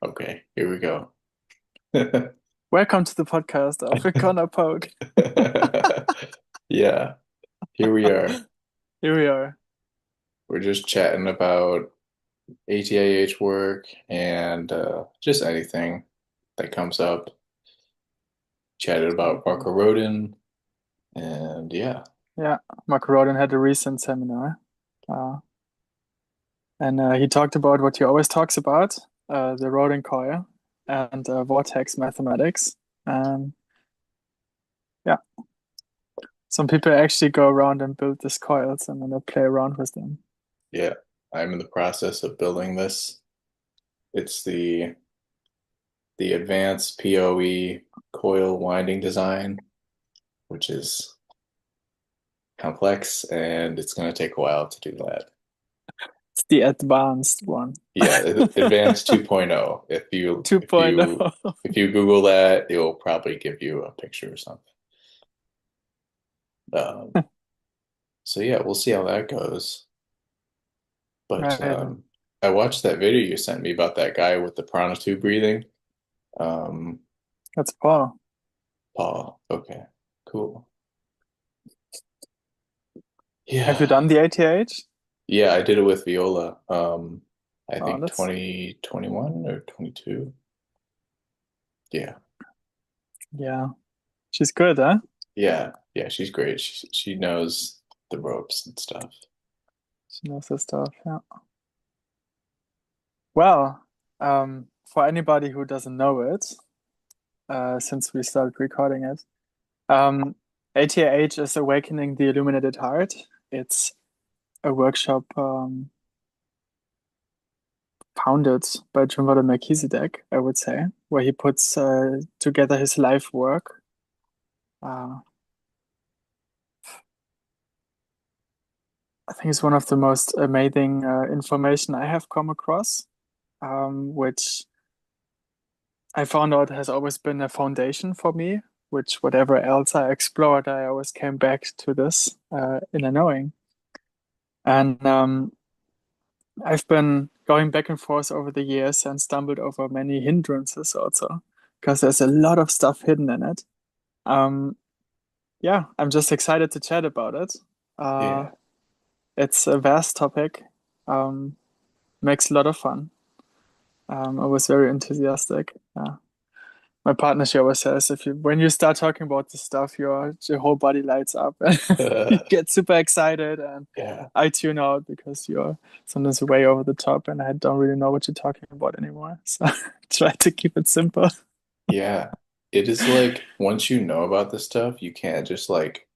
Okay, here we go. Welcome to the podcast of Connor Poke. Yeah, here we are. Here we are. We're just chatting about ATIH work and just anything that comes up. Chatted about Absolutely. Marco Rodin, and yeah, Yeah, Mark Rodin had a recent seminar, uh, and he talked about what he always talks about, the Rodin coil and vortex mathematics. And yeah, some people actually go around and build these coils and then they play around with them. yeah. I'm in the process of building this. It's the advanced PoE coil winding design, which is complex, and it's going to take a while to do that. It's the advanced one. Yeah, Advanced 2.0.2.0. If you Google that, it will probably give you a picture or something. Um, so yeah, we'll see how that goes. But Right. I watched that video you sent me about that guy with the piranha tube breathing. Um, That's Paul. Paul. Okay, cool. Have you Yeah, done the ATH? yeah, I did it with viola. I Oh, think that's 2021 or 22. Yeah, yeah. She's good, huh? yeah. She's great. She knows the ropes and stuff. She knows her stuff. Yeah. Well, for anybody who doesn't know it, since we started recording it, um, ATIH is Awakening the Illuminated Heart. It's a workshop founded by Drunvalo Melchizedek, I would say, where he puts together his life work. Uh, I think it's one of the most amazing information I have come across, which I found out has always been a foundation for me, which whatever else I explored, I always came back to this inner knowing. And I've been going back and forth over the years and stumbled over many hindrances also, because there's a lot of stuff hidden in it. Um, yeah, I'm just excited to chat about it. Uh, Yeah. it's a vast topic, um, makes a lot of fun. I was very enthusiastic. My partner, she always says, if you when you start talking about this stuff, your whole body lights up and you get super excited, and Yeah. I tune out because you're sometimes way over the top and I don't really know what you're talking about anymore. So try to keep it simple. Yeah. It is like once you know about this stuff, you can't just like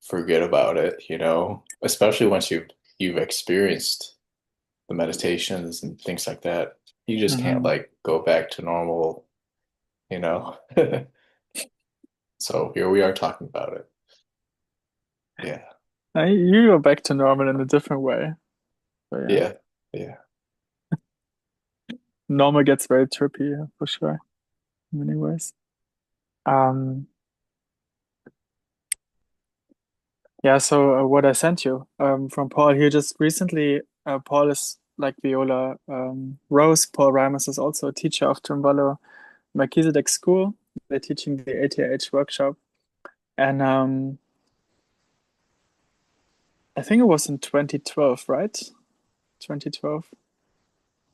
forget about it, Especially once you've experienced the meditations and things like that. You just can't Hmm. like go back to normal, you know. So here we are talking about it. Yeah. You go back to normal in a different way. So yeah, Yeah. Yeah. normal gets very trippy for sure in many ways. Um, yeah, so what I sent you from Paul here just recently, Paul is like Viola. Rose, Paul Rimas is also a teacher of Drunvalo Melchizedek School. They're teaching the ATH workshop. And I think it was in 2012, right? 2012.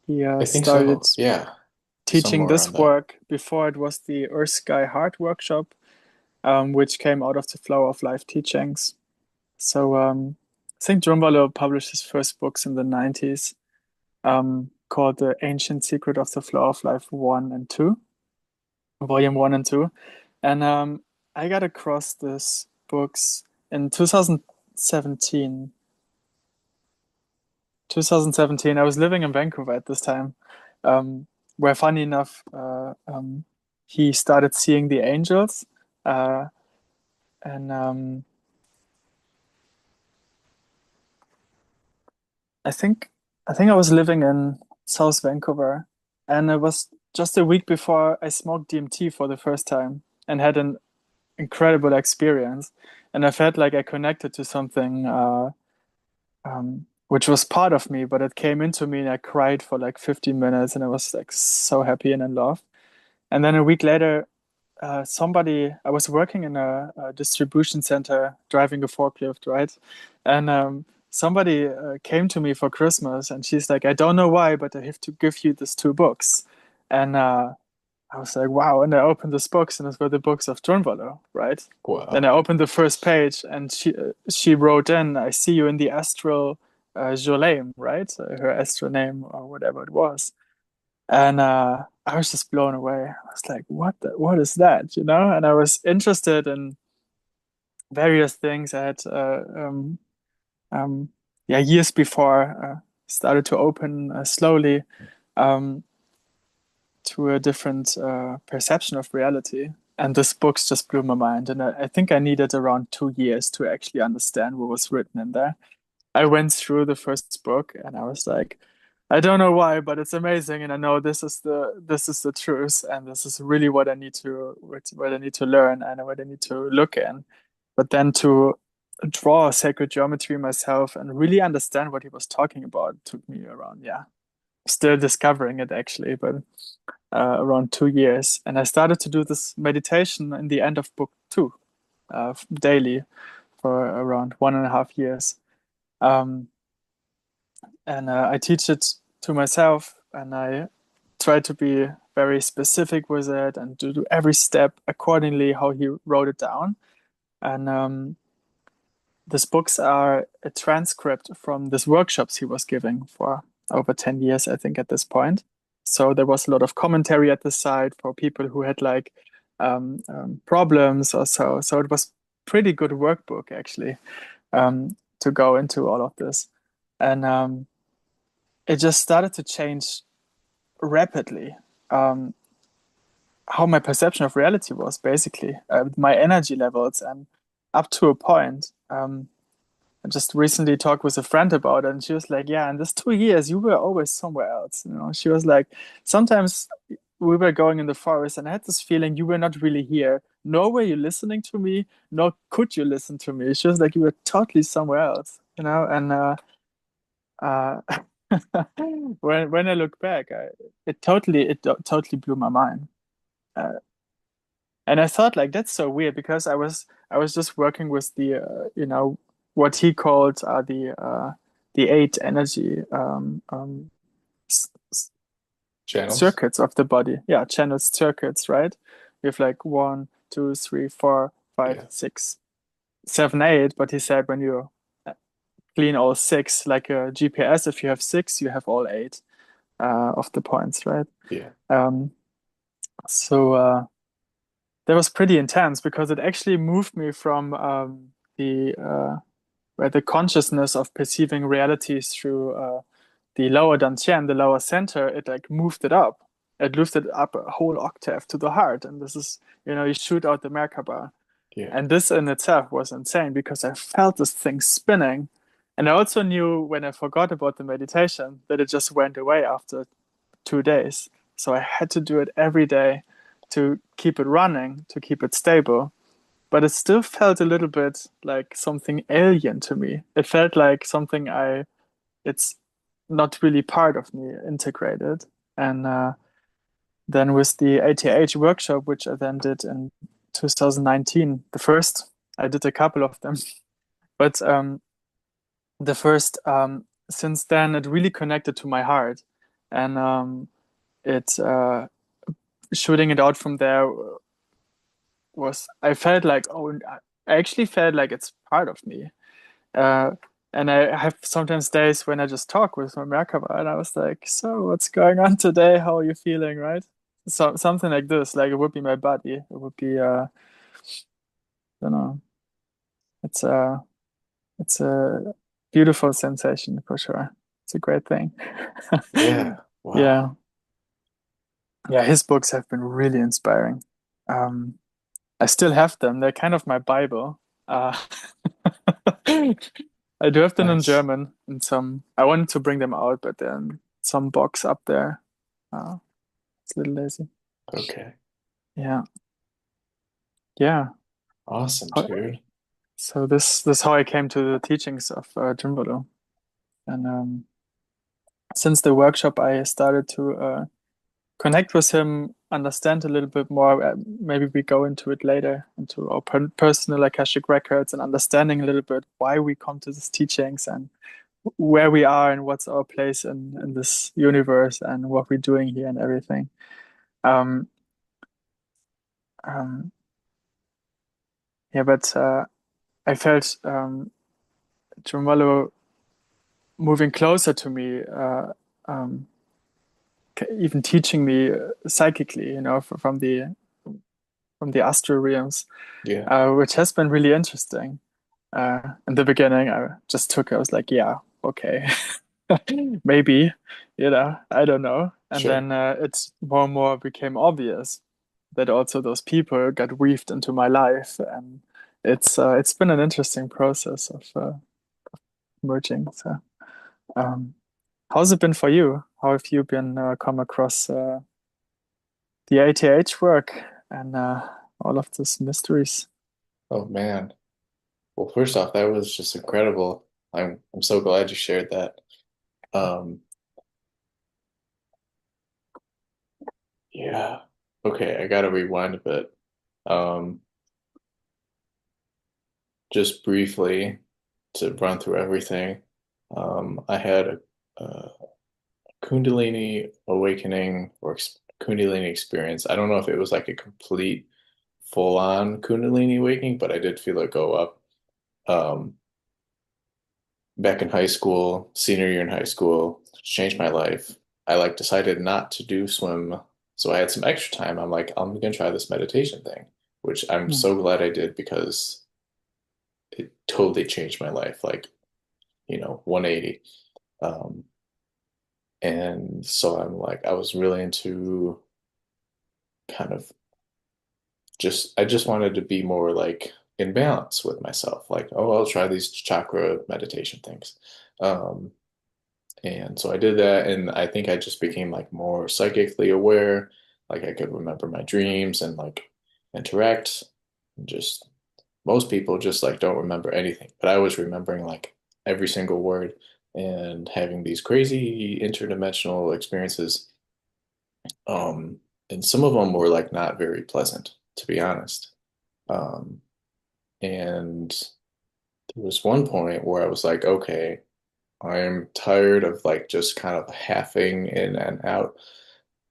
He I think started so. Yeah. teaching Somewhere around this that. work. Before it was the Earth Sky Heart workshop, which came out of the Flower of Life teachings. So I think Drunvalo published his first books in the 90s, called The Ancient Secret of the Flower of Life 1 and 2, Volume 1 and 2. And I got across these books in 2017. 2017, I was living in Vancouver at this time, where funny enough, he started seeing the angels. Uh, and I think I think I was living in South Vancouver, and it was just a week before I smoked DMT for the first time and had an incredible experience. And I felt like I connected to something which was part of me, but it came into me and I cried for like 15 minutes and I was like so happy and in love. And then a week later, I was working in a distribution center driving a forklift, right? And somebody came to me for Christmas and she's like, I don't know why, but I have to give you these two books. And I was like, wow. And I opened these books and it were the books of Drunvalo, right? Then I Wow. opened the first page and she wrote in, I see you in the astral Jolene, right? Her astral name or whatever it was. And I was just blown away. I was like, what is that? You know? And I was interested in various things. I had um, yeah, years before started to open slowly um, to a different perception of reality. And this books just blew my mind. And I think I needed around 2 years to actually understand what was written in there. I went through the first book and I was like, I don't know why, but it's amazing, and I know this is the truth, and this is really what I need to learn and what I need to look in. But then to draw sacred geometry myself and really understand what he was talking about took me around, yeah, still discovering it actually, but around 2 years. And I started to do this meditation in the end of book two, daily for around 1.5 years. Um, and I teach it to myself, and I try to be very specific with it and to do every step accordingly how he wrote it down. And these books are a transcript from these workshops he was giving for over 10 years, I think, at this point. So there was a lot of commentary at the side for people who had like problems or so. So it was pretty good workbook actually, to go into all of this. And it just started to change rapidly. Um, how my perception of reality was basically my energy levels, and up to a point. I just recently talked with a friend about it, and she was like, "Yeah, in this 2 years, you were always somewhere else." You know, she was like, "Sometimes we were going in the forest, and I had this feeling you were not really here. Nor were you listening to me, nor could you listen to me." She was like, "You were totally somewhere else." You know, and uh, when I look back, it totally blew my mind. Uh, and I thought like that's so weird because I was just working with the what he called the eight energy s- s- Channels? circuits of the body. Yeah, channel circuits, right? We have like one, two, three, four, five, Yeah. 6, 7, 8. But he said when you clean all six, like a GPS, if you have six, you have all eight of the points, right? Yeah. Um, so that was pretty intense because it actually moved me from the where the consciousness of perceiving realities through the lower dantian, the lower center, it like moved it up. It lifted up a whole octave to the heart, and this is, you shoot out the Merkaba, Yeah. and this in itself was insane because I felt this thing spinning, and I also knew when I forgot about the meditation that it just went away after 2 days. So I had to do it every day to keep it running, to keep it stable. But it still felt a little bit like something alien to me. It felt like it's not really part of me integrated. And then with the ATIH workshop, which I then did in 2019, the first, I did a couple of them, but the first, since then, it really connected to my heart. And it shooting it out from there I felt like, oh, I actually felt like it's part of me. Uh, and I have sometimes days when I just talk with my Merkaba and I was like, so what's going on today? How are you feeling, right? So something like this, like it would be my body. It would be I don't know. It's a it's a beautiful sensation for sure. It's a great thing. Yeah. Yeah. Wow. Yeah, his books have been really inspiring. Um, I still have them. They're kind of my Bible. Uh, I do have them in Nice. German and some. I wanted to bring them out, but then some box up there. Uh, it's a little lazy. Okay. Yeah, yeah. Awesome, How- dude. So this how I came to the teachings of Drunvalo. And since the workshop, I started to connect with him, understand a little bit more. Maybe we go into it later, into our personal Akashic records and understanding a little bit why we come to these teachings and where we are and what's our place in this universe and what we're doing here and everything. Um, um, yeah, but I felt Drunvalo moving closer to me, um, even teaching me psychically, from the astral realms, Yeah, which has been really interesting. In the beginning, I was like, yeah, okay, maybe, I don't know. And sure. then it's more and more became obvious that also those people got weaved into my life, and it's been an interesting process of merging. So, um, how's it been for you? How have you been come across the ATIH work and all of these mysteries? Oh man. Well, first off, that was just incredible. I'm so glad you shared that. Um, yeah. Okay, I gotta rewind a bit. Um, just briefly to run through everything. I had a Kundalini awakening or ex Kundalini experience. I don't know if it was like a complete full-on Kundalini awakening, but I did feel it go up. Um, Back in high school, senior year in high school, changed my life. I like decided not to do swim, so I had some extra time. I'm like, I'm gonna try this meditation thing, which I'm Hmm. so glad I did because it totally changed my life, like, 180. Um, and so I'm like, I was really into kind of I just wanted to be more like in balance with myself. Like, oh, I'll try these chakra meditation things. Um, And so I did that, and I think I just became like more psychically aware. Like I could remember my dreams and like interact. And just most people just like don't remember anything, but I was remembering like every single word and having these crazy interdimensional experiences. Um, and some of them were like not very pleasant, to be honest. Um, and there was one point where I was like, okay, I'm tired of like just kind of halving in and out,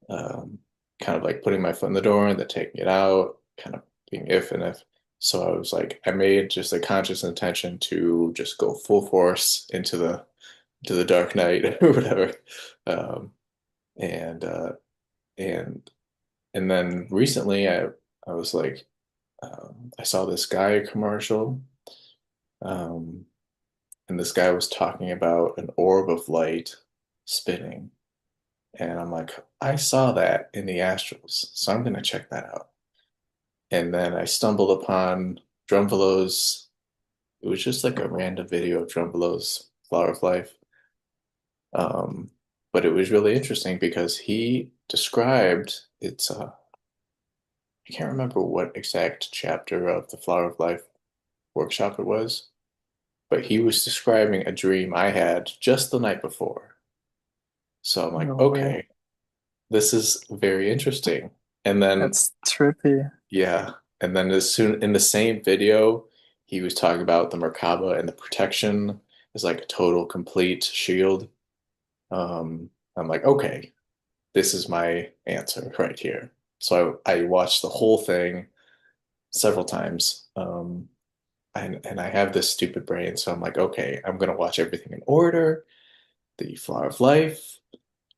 um, kind of like putting my foot in the door and then taking it out, kind of being if and if. So I was like, I made just a conscious intention to just go full force into the dark night or whatever. Um, and and and then recently I was like, I saw this guy commercial, um, and this guy was talking about an orb of light spinning. And I'm like, I saw that in the astrals, so I'm gonna check that out. And then I stumbled upon Drunvalo's, it was just like a random video of Drunvalo's Flower of Life. Um, but it was really interesting because he described I can't remember what exact chapter of the Flower of Life workshop it was, but he was describing a dream I had just the night before. So I'm like, No way. okay, this is very interesting. And then That's trippy. yeah. And then as soon in the same video, he was talking about the Merkaba and the protection is like a total complete shield. I'm like, okay, this is my answer right here. So I watched the whole thing several times. And I have this stupid brain, so I'm like, okay, I'm gonna watch everything in order, the Flower of Life,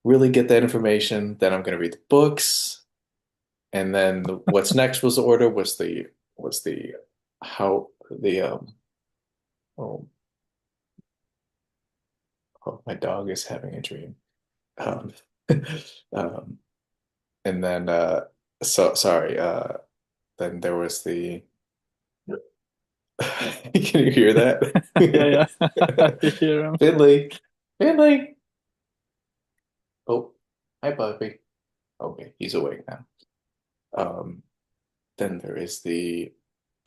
really get that information, then I'm gonna read the books, and then what's next was the order was the how the oh, oh my dog is having a dream. Um, um and then so sorry, then there was the can you hear Yeah, that? yeah. I hear him. Finley, Finley. Oh, hi puppy. Okay, he's awake now. Um then there is the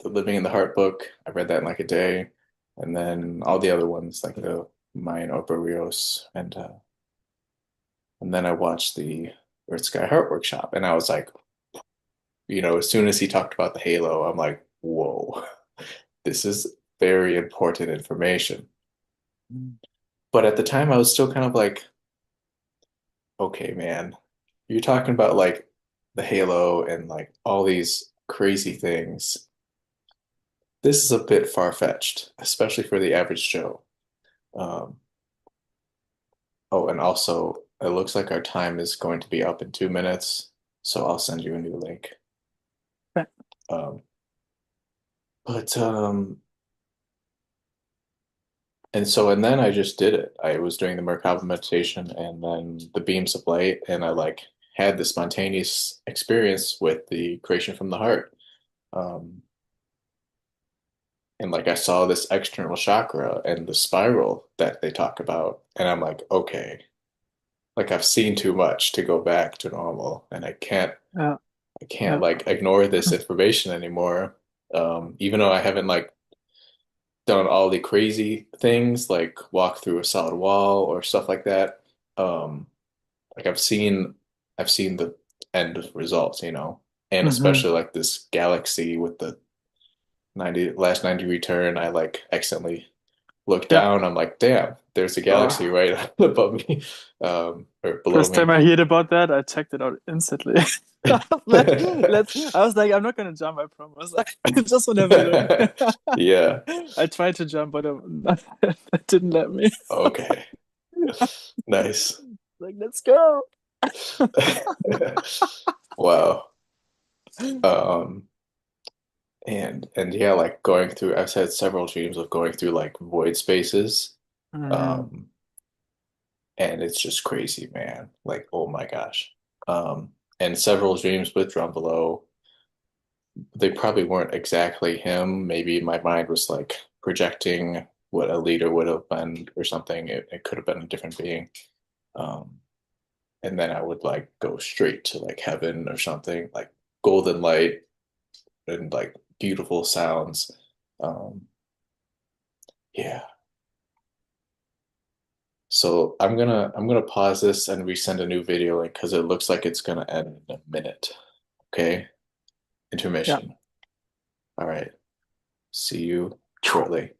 Living in the Heart book. I read that in like a day. And then all the other ones, like the mine or Barrios, and then I watched the Earth Sky Heart Workshop, and I was like, as soon as he talked about the Halo, I'm like, whoa, this is very important information. Mm. But at the time, I was still kind of like, okay, man, you're talking about like the Halo and like all these crazy things. This is a bit far-fetched, especially for the average Joe. Um, oh, and also, it looks like our time is going to be up in 2 minutes, so I'll send you a new link. But, Um, but and then I just did it. I was doing the Merkaba meditation and then the beams of light, and I like had this spontaneous experience with the creation from the heart. Um, and like I saw this external chakra and the spiral that they talk about, and I'm like, okay, like I've seen too much to go back to normal, and yeah, I can't yeah. like ignore this information anymore. Even though I haven't like done all the crazy things like walk through a solid wall or stuff like that. Um, like I've seen the end results, and Hmm. especially like this galaxy with the 90 return. I like accidentally looked Yeah. down. I'm like, damn, there's a galaxy Oh, right above me, or below first time me. I heard about that, I checked it out instantly. I was like, I'm not gonna jump, I promise. I just want to have a look. Yeah. I tried to jump, but that didn't let me. Okay. Nice. Like, let's go. Wow. Um, and yeah, like going through, I've had several dreams of going through like void spaces. Mm, Um, and it's just crazy, man. Like, oh my gosh. And several dreams with Drunvalo, they probably weren't exactly him. Maybe my mind was like projecting what a leader would have been or something. It could have been a different being. Um, and then I would like go straight to like heaven or something, like golden light and like beautiful sounds. Um, yeah. So I'm gonna pause this and resend a new video link because it looks like it's gonna end in a minute. Okay? yeah. Intermission. All right. See you shortly.